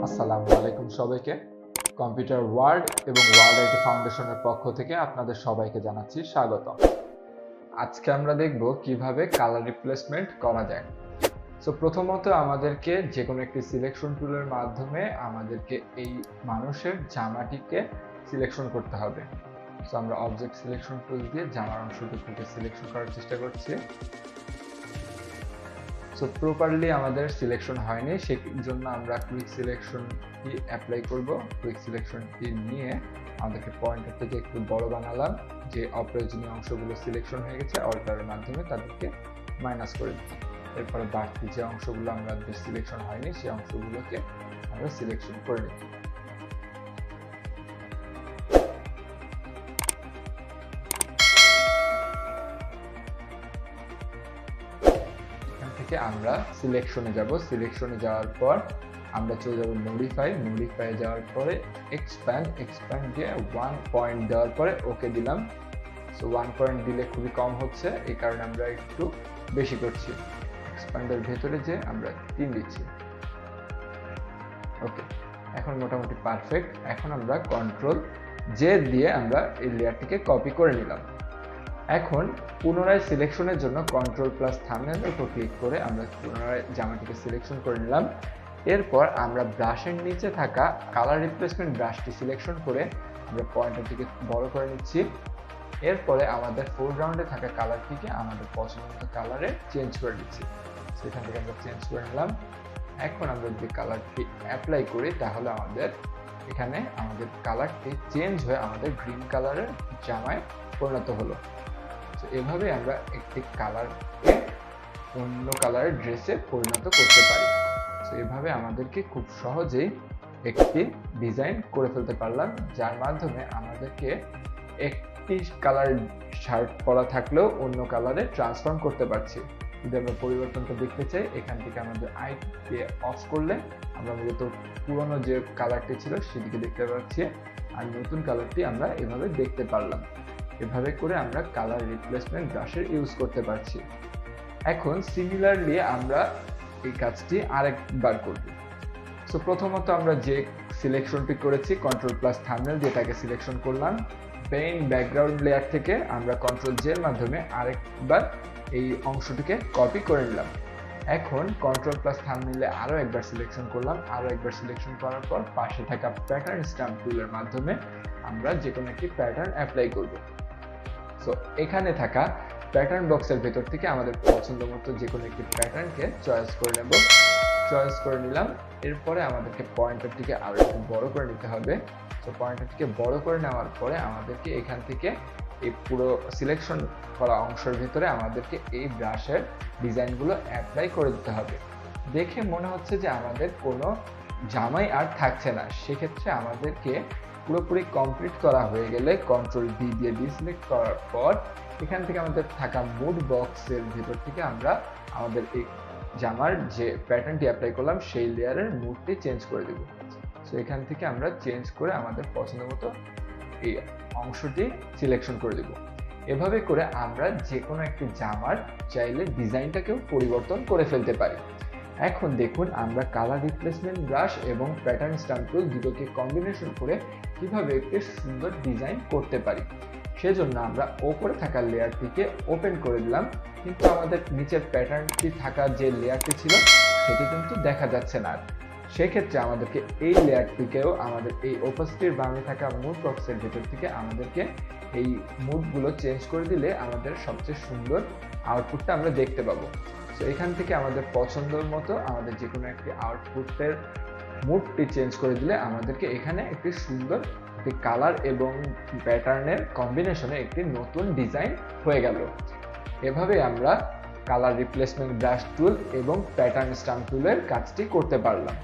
আসসালামু আলাইকুম সবাইকে। কম্পিউটার ওয়ার্ল্ড এবং ওয়ার্ল্ড আইটি ফাউন্ডেশনের পক্ষ থেকে আপনাদের সবাইকে জানাচ্ছি স্বাগত। আজকে আমরা দেখব কিভাবে কালার রিপ্লেসমেন্ট করা যায়। সো প্রথমত আমাদেরকে যে কোনো একটি সিলেকশন টুলের মাধ্যমে আমাদেরকে এই মানুষের জামাটিকে সিলেকশন করতে হবে। সো আমরা অবজেক্ট সিলেকশন টুল দিয়ে জামার অংশটুকুকে সিলেকশন করার চেষ্টা করছি। সো প্রপারলি আমাদের সিলেকশন হয়নি, সেই জন্য আমরা কুইক সিলেকশন কি অ্যাপ্লাই করব। কুইক সিলেকশন কি নিয়ে আমাদেরকে পয়েন্টার থেকে একটু বড় বানালাম, যে অপ্রয়োজনীয় অংশগুলো সিলেকশন হয়ে গেছে অল্টারের মাধ্যমে তাদেরকে মাইনাস করে দিচ্ছি। এরপরে বাড়তি যে অংশগুলো আমাদের সিলেকশন হয়নি সেই অংশগুলোকে আমরা সিলেকশন করে নিচ্ছি। থেকে আমরা সিলেকশনে যাব। সিলেকশনে যাওয়ার পর আমরা চলে যাব মডিফাই যাওয়ার পরে এক্সপ্যান্ড দিয়ে 1 পয়েন্ট দেওয়ার পরে ওকে দিলাম। সো 1 পয়েন্ট দিলে খুবই কম হচ্ছে, এই কারণে আমরা একটু বেশি করছি। এক্সপ্যান্ডের ভেতরে যে আমরা 3 দিচ্ছি। ওকে, এখন মোটামুটি পারফেক্ট। এখন আমরা কন্ট্রোল জে দিয়ে আমরা এই লেয়ারটিকে কপি করে নিলাম। এখন পুনরায় সিলেকশনের জন্য কন্ট্রোল প্লাস থাম্বনেলের উপর ক্লিক করে আমরা পুনরায় জামাটিকে সিলেকশন করে নিলাম। এরপর আমরা ব্রাশের নিচে থাকা কালার রিপ্লেসমেন্ট ব্রাশটি সিলেকশন করে আমরা পয়েন্টারটিকে বড় করে নিচ্ছি। এরপরে আমাদের ফোরগ্রাউন্ডে থাকা কালারটিকে আমাদের পছন্দ মতো কালারে চেঞ্জ করে দিচ্ছি। সেখান থেকে আমরা চেঞ্জ করে নিলাম। এখন আমরা যদি কালারটি অ্যাপ্লাই করি তাহলে এখানে আমাদের কালারটি চেঞ্জ হয়ে আমাদের গ্রিন কালারের জামায় পরিণত হলো। তো এভাবে আমরা একটি কালারকে অন্য কালারের ড্রেসে পরিণত করতে পারি। তো এভাবে আমাদেরকে খুব সহজেই একটি ডিজাইন করে ফেলতে পারলাম, যার মাধ্যমে আমাদেরকে একটি কালার শার্ট পরা থাকলেও অন্য কালারে ট্রান্সফর্ম করতে পারছি। যদি আমরা পরিবর্তনটা দেখতে চাই, এখান থেকে আমাদের আইকে অফ করলে আমরা মূলত পুরনো যে কালারটি ছিল সেদিকে দেখতে পাচ্ছি, আর নতুন কালারটি আমরা এভাবে দেখতে পারলাম। এভাবে করে আমরা কালার রিপ্লেসমেন্ট ব্রাশের ইউজ করতে পারছি। এখন সিমিলারলি আমরা এই কাজটি আরেকবার করব। সো প্রথমত আমরা যে সিলেকশনটি করেছি কন্ট্রোল প্লাস থাম্বনেল দিয়ে তাকে সিলেকশন করলাম। পেইন্ট ব্যাকগ্রাউন্ড লেয়ার থেকে আমরা কন্ট্রোল জে এর মাধ্যমে আরেকবার এই অংশটিকে কপি করে নিলাম। এখন কন্ট্রোল প্লাস থাম্বনেলে আরও একবার সিলেকশন করলাম। আরও একবার সিলেকশন করার পর পাশে থাকা প্যাটার্ন স্ট্যাম্প টুলের মাধ্যমে আমরা যে কোনো একটি প্যাটার্ন অ্যাপ্লাই করব। সো এখানে থাকা প্যাটার্ন বক্সের ভেতর থেকে আমাদের পছন্দ মতো যে কোনো একটি প্যাটার্নকে চয়েস করে নেব। চয়েস করে নিলাম। এরপরে আমাদেরকে পয়েন্টারটিকে আরও একটু বড় করে নিতে হবে। তো পয়েন্টারটিকে বড় করে নেওয়ার পরে আমাদেরকে এখান থেকে এই পুরো সিলেকশন করা অংশের ভিতরে আমাদেরকে এই ব্রাশের ডিজাইনগুলো অ্যাপ্লাই করে দিতে হবে। দেখে মনে হচ্ছে যে আমাদের কোনো জামাই আর থাকছে না, সেক্ষেত্রে আমাদেরকে পুরোপুরি কমপ্লিট করা হয়ে গেলে কন্ট্রোল ডি দিয়ে ডিসিলেক্ট করার পর এখান থেকে আমাদের থাকা মুড বক্সের ভিতর থেকে আমরা আমাদের এই জামার যে প্যাটার্নটি অ্যাপ্লাই করলাম সেই লেয়ারের মুডটি চেঞ্জ করে দেব। সো এখান থেকে আমরা চেঞ্জ করে আমাদের পছন্দ মতো এই অংশটি সিলেকশন করে দেব। এভাবে করে আমরা যে কোনো একটি জামার চাইলে ডিজাইনটাকেও পরিবর্তন করে ফেলতে পারি। এখন দেখুন আমরা কালার রিপ্লেসমেন্ট ব্রাশ এবং প্যাটার্ন স্ট্যাম্প টুল দুটোকে কম্বিনেশন করে কিভাবে একটি সুন্দর ডিজাইন করতে পারি। সেজন্য আমরা ওপরে থাকা লেয়ারটিকে ওপেন করে দিলাম, কিন্তু আমাদের নিচের প্যাটার্নটি থাকা যে লেয়ারটি ছিল সেটি কিন্তু দেখা যাচ্ছে না। সেক্ষেত্রে আমাদেরকে এই লেয়ারটিকেও আমাদের এই ওপাসিটির বামে থাকা মুড বক্সের ভেতর থেকে আমাদেরকে এই মুডগুলো চেঞ্জ করে দিলে আমাদের সবচেয়ে সুন্দর আউটপুটটা আমরা দেখতে পাবো। তো এখান থেকে আমাদের পছন্দের মতো আমাদের যে কোনো একটি আউটপুটের মুডটি চেঞ্জ করে দিলে আমাদেরকে এখানে একটি সুন্দর একটি কালার এবং প্যাটার্নের কম্বিনেশনে একটি নতুন ডিজাইন হয়ে গেল। এভাবে আমরা কালার রিপ্লেসমেন্ট ব্রাশ টুল এবং প্যাটার্ন স্ট্যাম্প টুলের কাজটি করতে পারলাম।